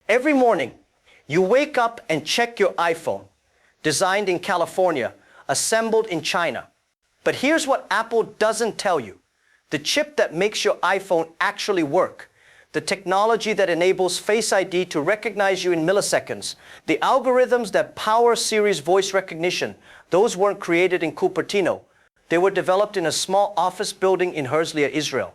Every morning, you wake up and check your iPhone, designed in California, assembled in China. But here's what Apple doesn't tell you. The chip that makes your iPhone actually work, the technology that enables Face ID to recognize you in milliseconds, the algorithms that power Siri's voice recognition, those weren't created in Cupertino. They were developed in a small office building in Herzliya, Israel.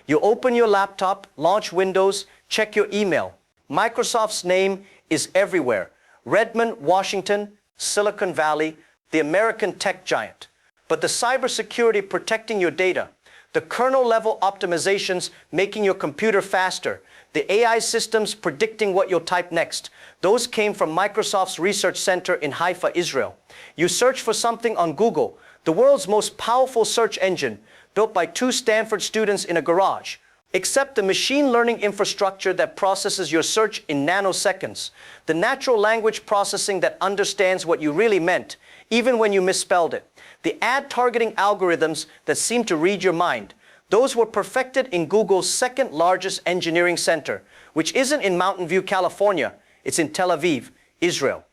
You open your laptop, launch Windows, check your email. Microsoft's name is everywhere. Redmond, Washington, Silicon Valley, the American tech giant. But the cybersecurity protecting your data, the kernel-level optimizations making your computer faster, the AI systems predicting what you'll type next, those came from Microsoft's research center in Haifa, Israel. You search for something on Google, the world's most powerful search engine, built by 2 Stanford students in a garage. Except the machine learning infrastructure that processes your search in nanoseconds, the natural language processing that understands what you really meant, even when you misspelled it, the ad targeting algorithms that seem to read your mind, those were perfected in Google's second largest engineering center, which isn't in Mountain View, California, it's in Tel Aviv, Israel.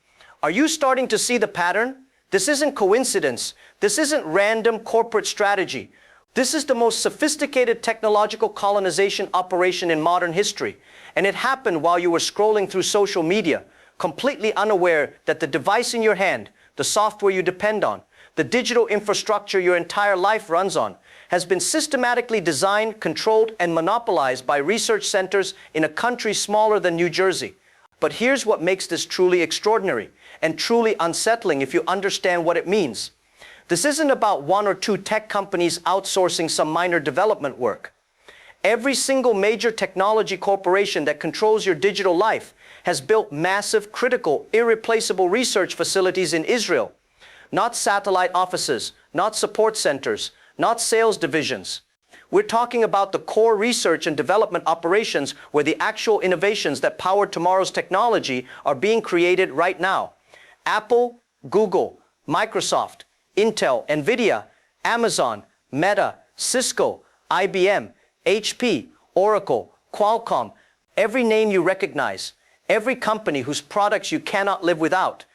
Are you starting to see the pattern? This isn't coincidence. This isn't random corporate strategy. This is the most sophisticated technological colonization operation in modern history, and it happened while you were scrolling through social media, completely unaware that the device in your hand, the software you depend on, the digital infrastructure your entire life runs on, has been systematically designed, controlled, and monopolized by research centers in a country smaller than New Jersey. But here's what makes this truly extraordinary and truly unsettling if you understand what it means. This isn't about 1 or 2 tech companies outsourcing some minor development work. Every single major technology corporation that controls your digital life has built massive, critical, irreplaceable research facilities in Israel. Not satellite offices, not support centers, not sales divisions. We're talking about the core research and development operations where the actual innovations that power tomorrow's technology are being created right now. Apple, Google, Microsoft, Intel, Nvidia, Amazon, Meta, Cisco, IBM, HP, Oracle, Qualcomm, every name you recognize, every company whose products you cannot live without,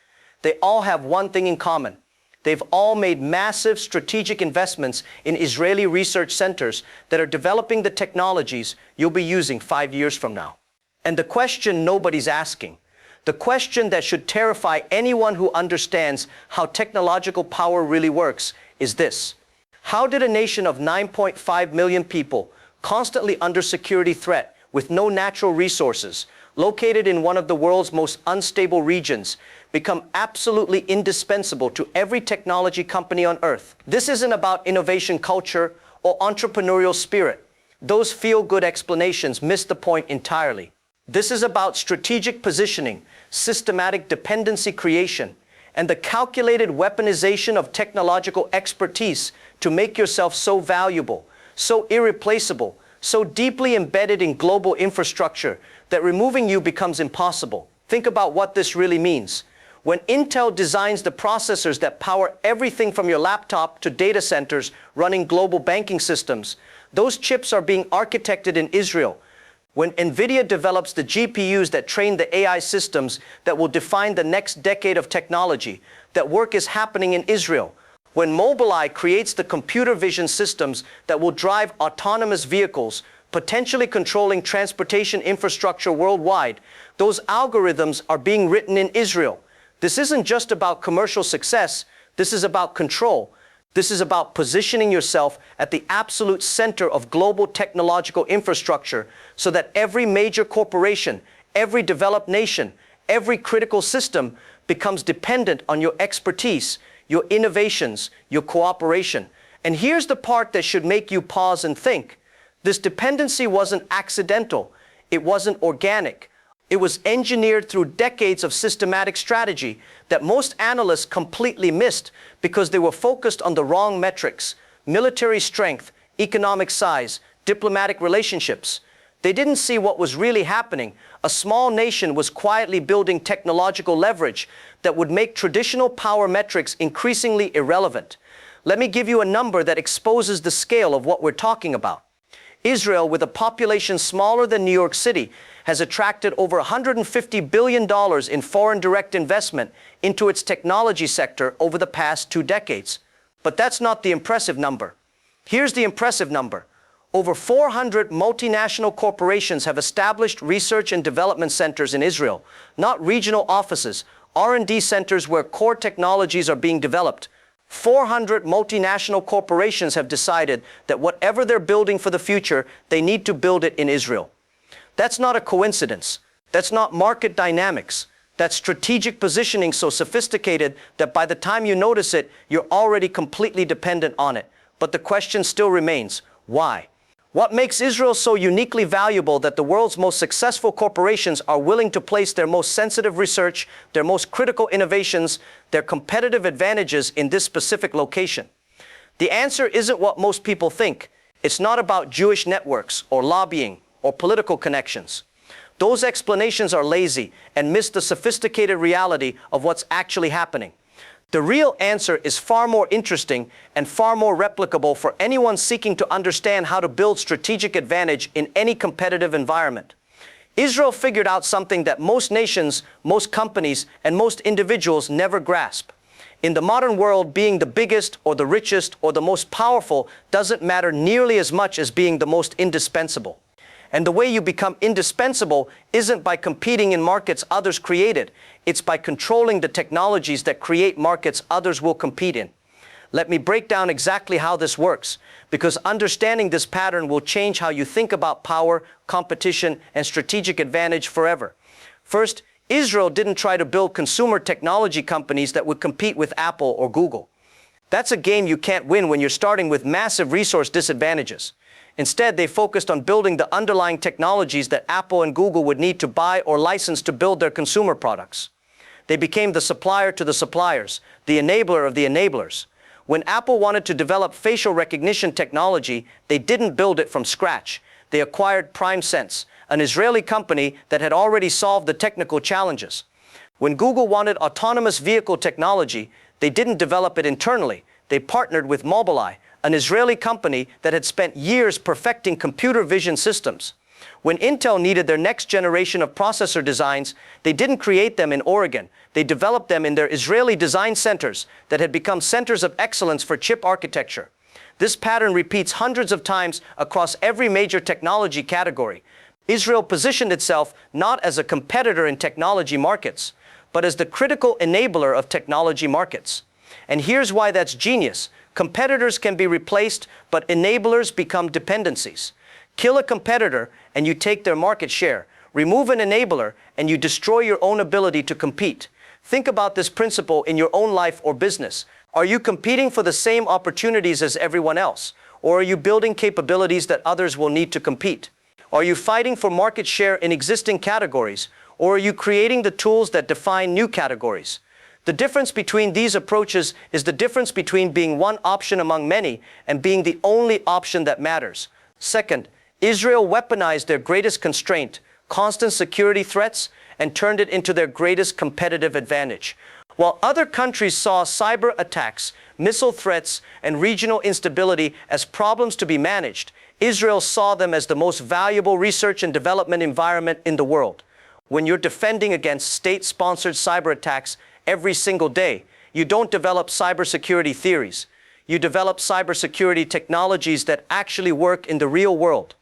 they all have one thing in common. They've all made massive strategic investments in Israeli research centers that are developing the technologies you'll be using 5 years from now. And the question nobody's asking, the question that should terrify anyone who understands how technological power really works, is this. How did a nation of 9.5 million people, constantly under security threat, with no natural resources, located in one of the world's most unstable regions, become absolutely indispensable to every technology company on Earth? This isn't about innovation culture or entrepreneurial spirit. Those feel-good explanations miss the point entirely. This is about strategic positioning, systematic dependency creation, and the calculated weaponization of technological expertise to make yourself so valuable, so irreplaceable, so deeply embedded in global infrastructure that removing you becomes impossible. Think about what this really means. When Intel designs the processors that power everything from your laptop to data centers running global banking systems, those chips are being architected in Israel. When Nvidia develops the GPUs that train the AI systems that will define the next decade of technology, that work is happening in Israel. When Mobileye creates the computer vision systems that will drive autonomous vehicles, potentially controlling transportation infrastructure worldwide, those algorithms are being written in Israel. This isn't just about commercial success, this is about control. This is about positioning yourself at the absolute center of global technological infrastructure so that every major corporation, every developed nation, every critical system becomes dependent on your expertise, your innovations, your cooperation. And here's the part that should make you pause and think. This dependency wasn't accidental. It wasn't organic. It was engineered through decades of systematic strategy that most analysts completely missed because they were focused on the wrong metrics: military strength, economic size, diplomatic relationships. They didn't see what was really happening. A small nation was quietly building technological leverage that would make traditional power metrics increasingly irrelevant. Let me give you a number that exposes the scale of what we're talking about. Israel, with a population smaller than New York City, has attracted over $150 billion in foreign direct investment into its technology sector over the past 2 decades. But that's not the impressive number. Here's the impressive number. Over 400 multinational corporations have established research and development centers in Israel, not regional offices, R&D centers where core technologies are being developed. 400 multinational corporations have decided that whatever they're building for the future, they need to build it in Israel. That's not a coincidence. That's not market dynamics. That's strategic positioning so sophisticated that by the time you notice it, you're already completely dependent on it. But the question still remains, why? What makes Israel so uniquely valuable that the world's most successful corporations are willing to place their most sensitive research, their most critical innovations, their competitive advantages in this specific location? The answer isn't what most people think. It's not about Jewish networks or lobbying or political connections. Those explanations are lazy and miss the sophisticated reality of what's actually happening. The real answer is far more interesting and far more replicable for anyone seeking to understand how to build strategic advantage in any competitive environment. Israel figured out something that most nations, most companies, and most individuals never grasp. In the modern world, being the biggest or the richest or the most powerful doesn't matter nearly as much as being the most indispensable. And the way you become indispensable isn't by competing in markets others created. It's by controlling the technologies that create markets others will compete in. Let me break down exactly how this works, because understanding this pattern will change how you think about power, competition, and strategic advantage forever. First, Israel didn't try to build consumer technology companies that would compete with Apple or Google. That's a game you can't win when you're starting with massive resource disadvantages. Instead, they focused on building the underlying technologies that Apple and Google would need to buy or license to build their consumer products. They became the supplier to the suppliers, the enabler of the enablers. When Apple wanted to develop facial recognition technology, they didn't build it from scratch. They acquired PrimeSense, an Israeli company that had already solved the technical challenges. When Google wanted autonomous vehicle technology, they didn't develop it internally. They partnered with Mobileye, an Israeli company that had spent years perfecting computer vision systems. When Intel needed their next generation of processor designs, they didn't create them in Oregon. They developed them in their Israeli design centers that had become centers of excellence for chip architecture. This pattern repeats hundreds of times across every major technology category. Israel positioned itself not as a competitor in technology markets, but as the critical enabler of technology markets. And here's why that's genius. Competitors can be replaced, but enablers become dependencies. Kill a competitor and you take their market share. Remove an enabler and you destroy your own ability to compete. Think about this principle in your own life or business. Are you competing for the same opportunities as everyone else? Or are you building capabilities that others will need to compete? Are you fighting for market share in existing categories? Or are you creating the tools that define new categories? The difference between these approaches is the difference between being one option among many and being the only option that matters. Second, Israel weaponized their greatest constraint, constant security threats, and turned it into their greatest competitive advantage. While other countries saw cyber attacks, missile threats, and regional instability as problems to be managed, Israel saw them as the most valuable research and development environment in the world. When you're defending against state-sponsored cyber attacks every single day, you don't develop cybersecurity theories. You develop cybersecurity technologies that actually work in the real world.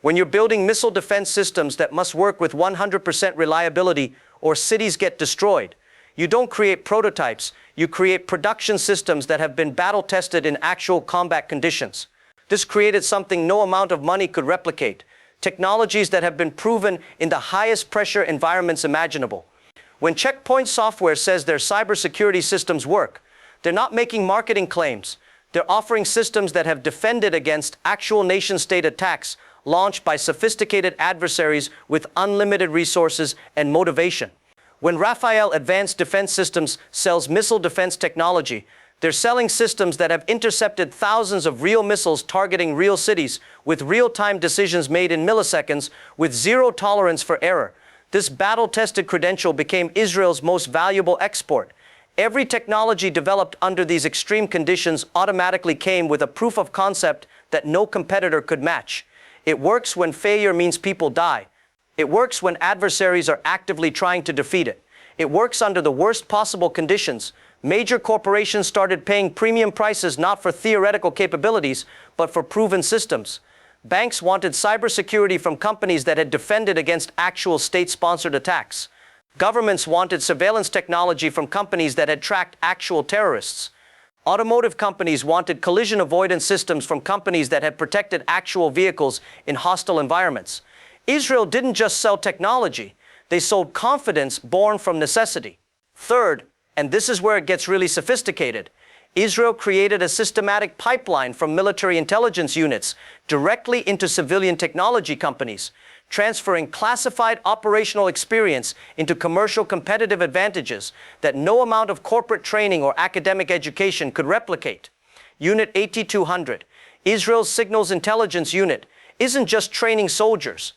When you're building missile defense systems that must work with 100% reliability or cities get destroyed, you don't create prototypes, you create production systems that have been battle-tested in actual combat conditions. This created something no amount of money could replicate, technologies that have been proven in the highest pressure environments imaginable. When Checkpoint Software says their cybersecurity systems work, they're not making marketing claims. They're offering systems that have defended against actual nation-state attacks launched by sophisticated adversaries with unlimited resources and motivation. When Rafael Advanced Defense Systems sells missile defense technology, they're selling systems that have intercepted thousands of real missiles targeting real cities with real-time decisions made in milliseconds with zero tolerance for error. This battle-tested credential became Israel's most valuable export. Every technology developed under these extreme conditions automatically came with a proof of concept that no competitor could match. It works when failure means people die. It works when adversaries are actively trying to defeat it. It works under the worst possible conditions. Major corporations started paying premium prices not for theoretical capabilities, but for proven systems. Banks wanted cybersecurity from companies that had defended against actual state-sponsored attacks. Governments wanted surveillance technology from companies that had tracked actual terrorists. Automotive companies wanted collision avoidance systems from companies that had protected actual vehicles in hostile environments. Israel didn't just sell technology, they sold confidence born from necessity. Third, and this is where it gets really sophisticated, Israel created a systematic pipeline from military intelligence units directly into civilian technology companies, transferring classified operational experience into commercial competitive advantages that no amount of corporate training or academic education could replicate. Unit 8200, Israel's Signals Intelligence Unit, isn't just training soldiers.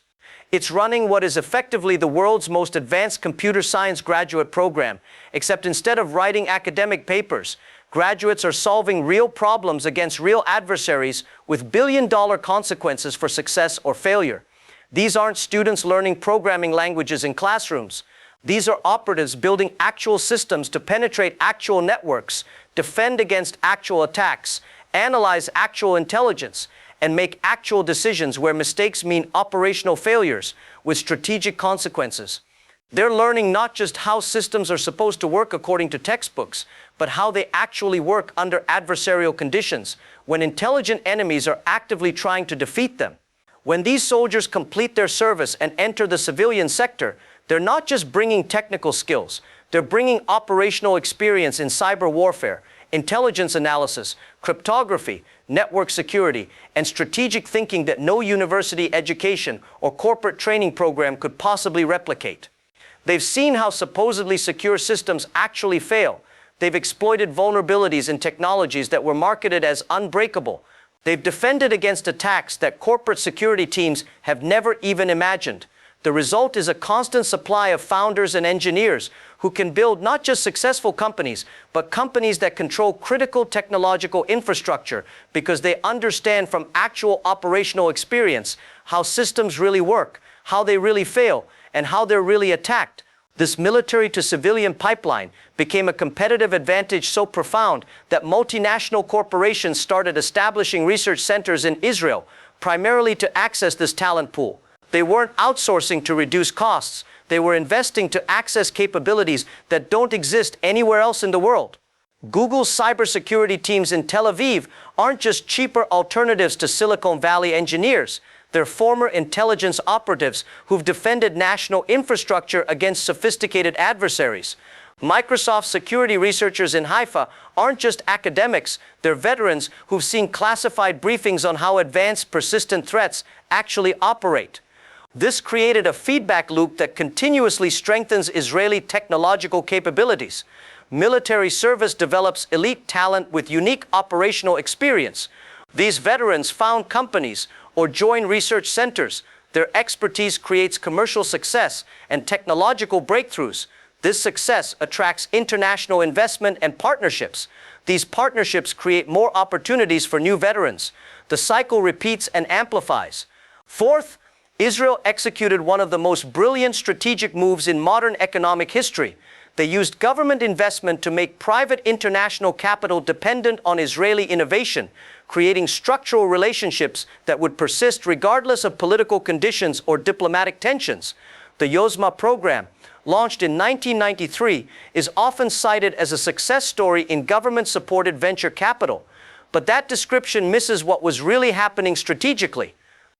It's running what is effectively the world's most advanced computer science graduate program, except instead of writing academic papers, graduates are solving real problems against real adversaries with billion-dollar consequences for success or failure. These aren't students learning programming languages in classrooms. These are operatives building actual systems to penetrate actual networks, defend against actual attacks, analyze actual intelligence, and make actual decisions where mistakes mean operational failures with strategic consequences. They're learning not just how systems are supposed to work according to textbooks, but how they actually work under adversarial conditions, when intelligent enemies are actively trying to defeat them. When these soldiers complete their service and enter the civilian sector, they're not just bringing technical skills, they're bringing operational experience in cyber warfare, intelligence analysis, cryptography, network security, and strategic thinking that no university education or corporate training program could possibly replicate. They've seen how supposedly secure systems actually fail. They've exploited vulnerabilities in technologies that were marketed as unbreakable. They've defended against attacks that corporate security teams have never even imagined. The result is a constant supply of founders and engineers who can build not just successful companies, but companies that control critical technological infrastructure because they understand from actual operational experience how systems really work, how they really fail, and how they're really attacked. This military-to-civilian pipeline became a competitive advantage so profound that multinational corporations started establishing research centers in Israel, primarily to access this talent pool. They weren't outsourcing to reduce costs. They were investing to access capabilities that don't exist anywhere else in the world. Google's cybersecurity teams in Tel Aviv aren't just cheaper alternatives to Silicon Valley engineers. They're former intelligence operatives who've defended national infrastructure against sophisticated adversaries. Microsoft security researchers in Haifa aren't just academics, they're veterans who've seen classified briefings on how advanced persistent threats actually operate. This created a feedback loop that continuously strengthens Israeli technological capabilities. Military service develops elite talent with unique operational experience. These veterans found companies or join research centers. Their expertise creates commercial success and technological breakthroughs. This success attracts international investment and partnerships. These partnerships create more opportunities for new veterans. The cycle repeats and amplifies. Fourth, Israel executed one of the most brilliant strategic moves in modern economic history. They used government investment to make private international capital dependent on Israeli innovation, creating structural relationships that would persist regardless of political conditions or diplomatic tensions. The Yozma program, launched in 1993, is often cited as a success story in government-supported venture capital. But that description misses what was really happening strategically.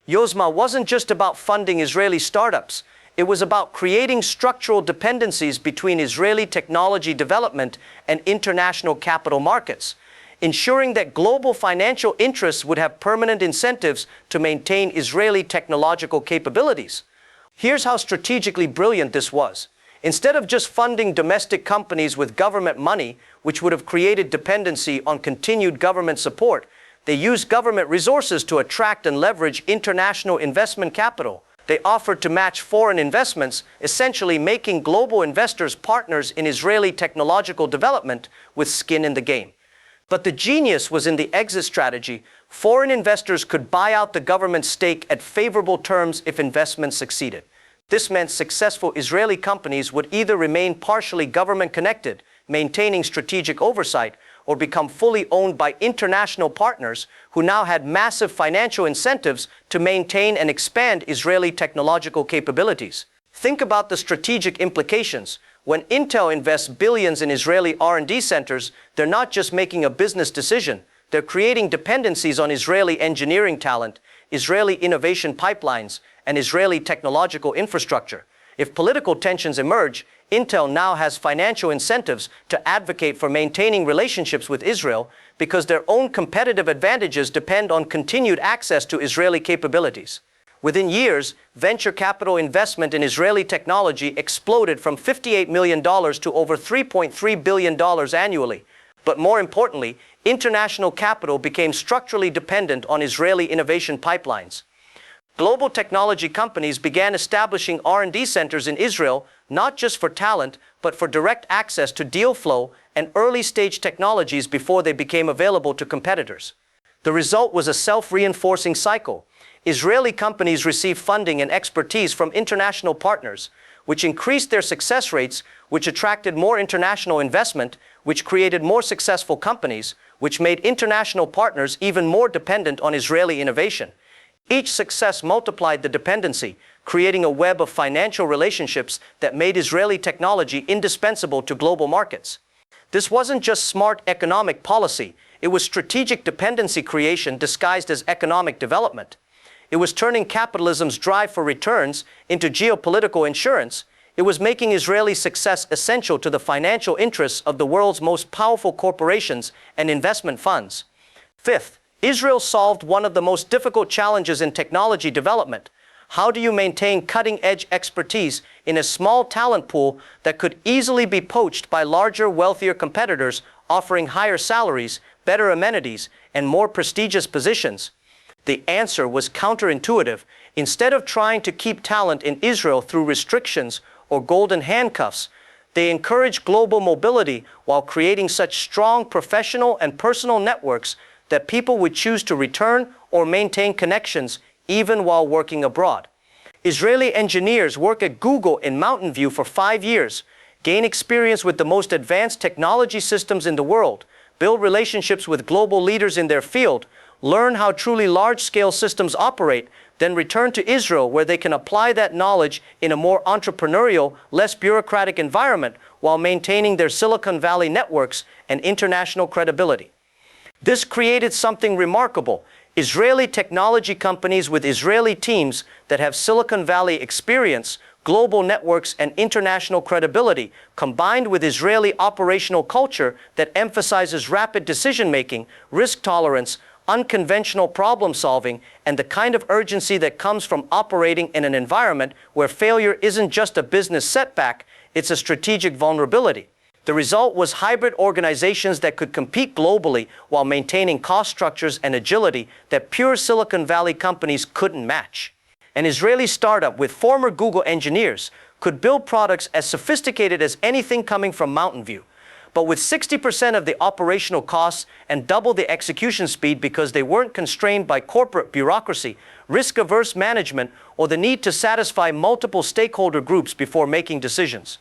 Yozma wasn't just about funding Israeli startups. It was about creating structural dependencies between Israeli technology development and international capital markets, ensuring that global financial interests would have permanent incentives to maintain Israeli technological capabilities. Here's how strategically brilliant this was. Instead of just funding domestic companies with government money, which would have created dependency on continued government support, they used government resources to attract and leverage international investment capital. They offered to match foreign investments, essentially making global investors partners in Israeli technological development with skin in the game. But the genius was in the exit strategy. Foreign investors could buy out the government's stake at favorable terms if investments succeeded. This meant successful Israeli companies would either remain partially government-connected, maintaining strategic oversight, or become fully owned by international partners who now had massive financial incentives to maintain and expand Israeli technological capabilities. Think about the strategic implications. When Intel invests billions in Israeli R&D centers, they're not just making a business decision, they're creating dependencies on Israeli engineering talent, Israeli innovation pipelines, and Israeli technological infrastructure. If political tensions emerge, Intel now has financial incentives to advocate for maintaining relationships with Israel because their own competitive advantages depend on continued access to Israeli capabilities. Within years, venture capital investment in Israeli technology exploded from $58 million to over $3.3 billion annually. But more importantly, international capital became structurally dependent on Israeli innovation pipelines. Global technology companies began establishing R&D centers in Israel, not just for talent, but for direct access to deal flow and early-stage technologies before they became available to competitors. The result was a self-reinforcing cycle. Israeli companies received funding and expertise from international partners, which increased their success rates, which attracted more international investment, which created more successful companies, which made international partners even more dependent on Israeli innovation. Each success multiplied the dependency, creating a web of financial relationships that made Israeli technology indispensable to global markets. This wasn't just smart economic policy, it was strategic dependency creation disguised as economic development. It was turning capitalism's drive for returns into geopolitical insurance. It was making Israeli success essential to the financial interests of the world's most powerful corporations and investment funds. Fifth, Israel solved one of the most difficult challenges in technology development. How do you maintain cutting-edge expertise in a small talent pool that could easily be poached by larger, wealthier competitors offering higher salaries, better amenities, and more prestigious positions? The answer was counterintuitive. Instead of trying to keep talent in Israel through restrictions or golden handcuffs, they encouraged global mobility while creating such strong professional and personal networks that people would choose to return or maintain connections even while working abroad. Israeli engineers work at Google in Mountain View for 5 years, gain experience with the most advanced technology systems in the world, build relationships with global leaders in their field, learn how truly large-scale systems operate, then return to Israel where they can apply that knowledge in a more entrepreneurial, less bureaucratic environment while maintaining their Silicon Valley networks and international credibility. This created something remarkable. Israeli technology companies with Israeli teams that have Silicon Valley experience, global networks, and international credibility, combined with Israeli operational culture that emphasizes rapid decision-making, risk tolerance, unconventional problem-solving, and the kind of urgency that comes from operating in an environment where failure isn't just a business setback, it's a strategic vulnerability. The result was hybrid organizations that could compete globally while maintaining cost structures and agility that pure Silicon Valley companies couldn't match. An Israeli startup with former Google engineers could build products as sophisticated as anything coming from Mountain View, but with 60% of the operational costs and double the execution speed because they weren't constrained by corporate bureaucracy, risk-averse management, or the need to satisfy multiple stakeholder groups before making decisions.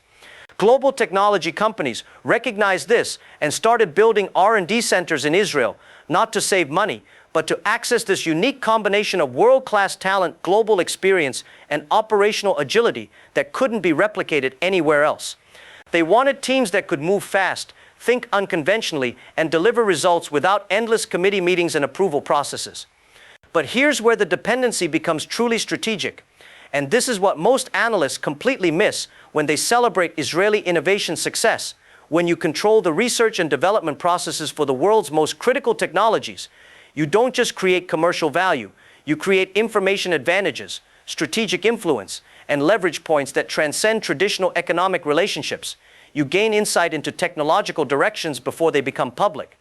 Global technology companies recognized this and started building R&D centers in Israel, not to save money, but to access this unique combination of world-class talent, global experience, and operational agility that couldn't be replicated anywhere else. They wanted teams that could move fast, think unconventionally, and deliver results without endless committee meetings and approval processes. But here's where the dependency becomes truly strategic. And this is what most analysts completely miss when they celebrate Israeli innovation success. When you control the research and development processes for the world's most critical technologies, you don't just create commercial value, you create information advantages, strategic influence, and leverage points that transcend traditional economic relationships. You gain insight into technological directions before they become public.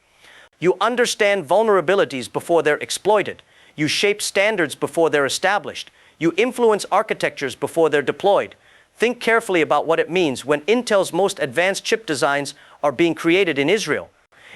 You understand vulnerabilities before they're exploited. You shape standards before they're established. You influence architectures before they're deployed. Think carefully about what it means when Intel's most advanced chip designs are being created in Israel.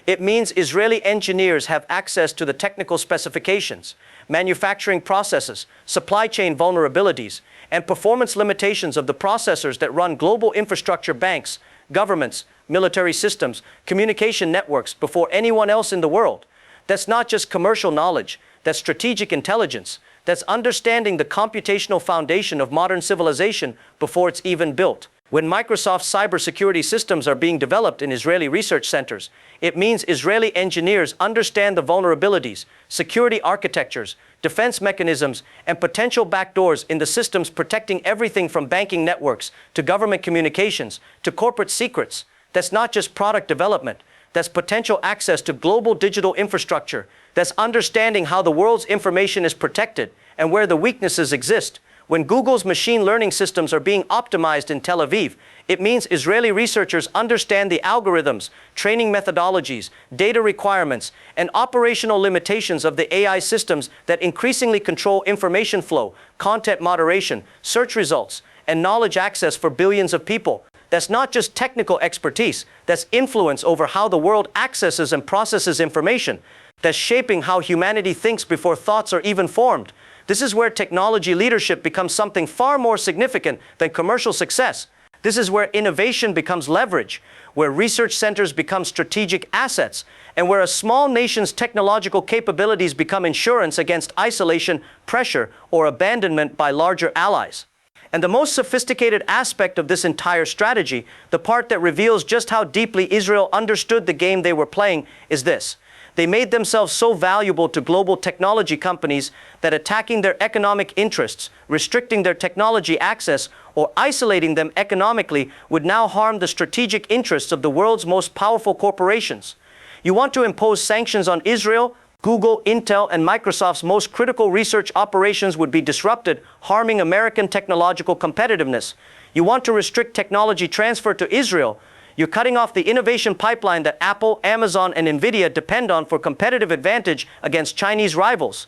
It means Israeli engineers have access to the technical specifications, manufacturing processes, supply chain vulnerabilities, and performance limitations of the processors that run global infrastructure, banks, governments, military systems, communication networks before anyone else in the world. That's not just commercial knowledge, that's strategic intelligence. That's understanding the computational foundation of modern civilization before it's even built. When Microsoft's cybersecurity systems are being developed in Israeli research centers, it means Israeli engineers understand the vulnerabilities, security architectures, defense mechanisms, and potential backdoors in the systems protecting everything from banking networks to government communications to corporate secrets. That's not just product development. That's potential access to global digital infrastructure. That's understanding how the world's information is protected and where the weaknesses exist. When Google's machine learning systems are being optimized in Tel Aviv, it means Israeli researchers understand the algorithms, training methodologies, data requirements, and operational limitations of the AI systems that increasingly control information flow, content moderation, search results, and knowledge access for billions of people. That's not just technical expertise, that's influence over how the world accesses and processes information. That's shaping how humanity thinks before thoughts are even formed. This is where technology leadership becomes something far more significant than commercial success. This is where innovation becomes leverage, where research centers become strategic assets, and where a small nation's technological capabilities become insurance against isolation, pressure, or abandonment by larger allies. And the most sophisticated aspect of this entire strategy, the part that reveals just how deeply Israel understood the game they were playing, is this. They made themselves so valuable to global technology companies that attacking their economic interests, restricting their technology access, or isolating them economically would now harm the strategic interests of the world's most powerful corporations. You want to impose sanctions on Israel? Google, Intel, and Microsoft's most critical research operations would be disrupted, harming American technological competitiveness. You want to restrict technology transfer to Israel? You're cutting off the innovation pipeline that Apple, Amazon, and Nvidia depend on for competitive advantage against Chinese rivals.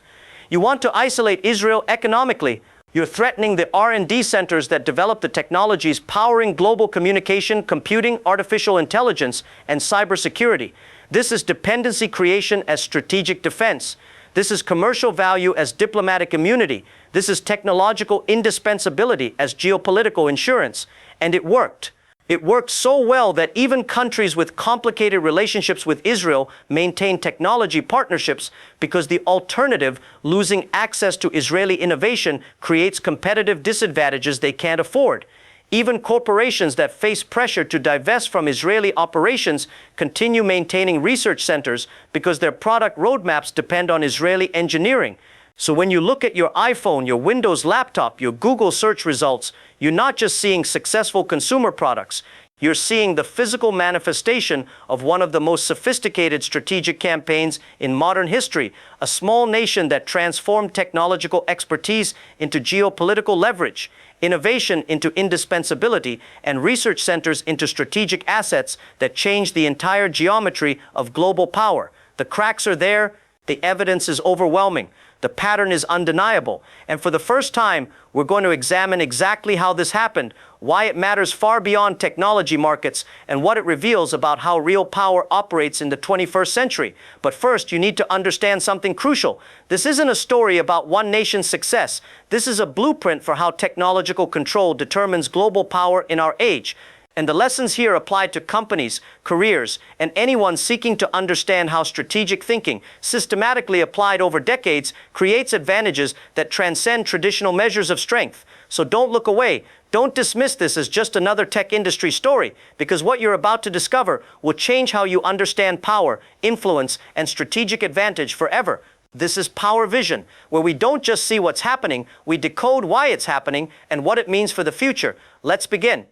You want to isolate Israel economically. You're threatening the R&D centers that develop the technologies powering global communication, computing, artificial intelligence, and cybersecurity. This is dependency creation as strategic defense. This is commercial value as diplomatic immunity. This is technological indispensability as geopolitical insurance. And it worked. It worked so well that even countries with complicated relationships with Israel maintain technology partnerships because the alternative, losing access to Israeli innovation, creates competitive disadvantages they can't afford. Even corporations that face pressure to divest from Israeli operations continue maintaining research centers because their product roadmaps depend on Israeli engineering. So when you look at your iPhone, your Windows laptop, your Google search results, you're not just seeing successful consumer products. You're seeing the physical manifestation of one of the most sophisticated strategic campaigns in modern history, a small nation that transformed technological expertise into geopolitical leverage, innovation into indispensability, and research centers into strategic assets that change the entire geometry of global power. The cracks are there. The evidence is overwhelming. The pattern is undeniable. And for the first time, we're going to examine exactly how this happened, why it matters far beyond technology markets, and what it reveals about how real power operates in the 21st century. But first, you need to understand something crucial. This isn't a story about one nation's success. This is a blueprint for how technological control determines global power in our age. And the lessons here apply to companies, careers, and anyone seeking to understand how strategic thinking, systematically applied over decades, creates advantages that transcend traditional measures of strength. So don't look away. Don't dismiss this as just another tech industry story, because what you're about to discover will change how you understand power, influence, and strategic advantage forever. This is Power Vision, where we don't just see what's happening, we decode why it's happening and what it means for the future. Let's begin.